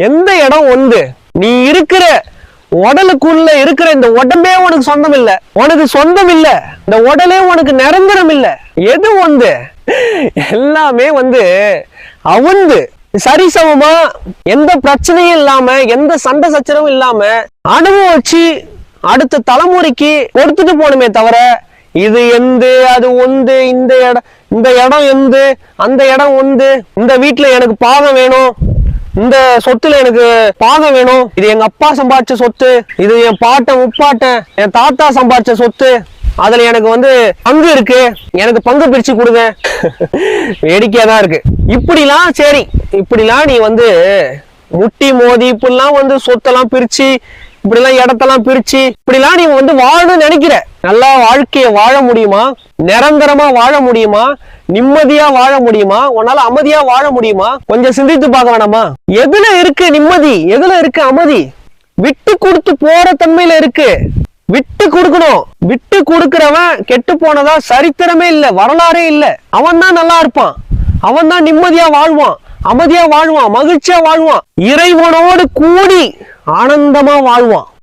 எந்த இடம் ஒன்று நீ இருக்கிற உடலுக்குள்ள இருக்கிற இந்த உடம்பே உனக்கு சொந்தம் இல்ல, உனக்கு சொந்தம் இல்ல, இந்த உடலே உனக்கு நிரந்தரம் இல்ல. எது வந்து எல்லாமே வந்து அவந்து சரிசமமா எந்த பிரச்சனையும் இல்லாம எந்த சண்டை சச்சரவும் இல்லாம அனுபவிச்சு அடுத்த தலைமுறைக்கு கொடுத்துட்டு போகணுமே தவிர இது எந்த அது ஒந்து இந்த இடம் எந்து அந்த இடம் ஒந்து இந்த வீட்டுல எனக்கு பாகம் வேணும், இந்த சொத்துல எனக்கு பாகம் வேணும், இது எங்க அப்பா சம்பாதிச்ச சொத்து, இது என் பாட்டன் முப்பாட்டன் என் தாத்தா சம்பாதிச்ச சொத்து, அதுல எனக்கு வந்து பங்கு இருக்கு, எனக்கு பங்கு பிரிச்சு கொடுங்க. வேடிக்கையாதான் இருக்கு. இப்படிலாம் சரி, இப்படிலாம் நீ வந்து முட்டி மோதி இப்படிலாம் வந்து சொத்தெல்லாம் பிரிச்சு இப்படிலாம் இடத்தெல்லாம் பிரிச்சு இப்படிலாம் நீ வந்து வாழணும்னு நினைக்கிற. நல்லா வாழ்க்கைய வாழ முடியுமா? நிரந்தரமா வாழ முடியுமா? நிம்மதியா வாழ முடியுமா? உன்னால அமைதியா வாழ முடியுமா? கொஞ்சம் சிந்தித்து பார்க்க வேணாமா? எதுல இருக்கு நிம்மதி? எதுல இருக்கு அமைதி? விட்டு கொடுத்து போற தன்மையில இருக்கு. விட்டு கொடுக்கணும். விட்டு கொடுக்கிறவன் கெட்டு போனதா சரித்திரமே இல்ல, வரலாறே இல்ல. அவன் தான் நல்லா இருப்பான், அவன் தான் நிம்மதியா வாழ்வான், அமைதியா வாழ்வான், மகிழ்ச்சியா வாழ்வான், இறைவனோடு கூடி ஆனந்தமா வாழ்வான்.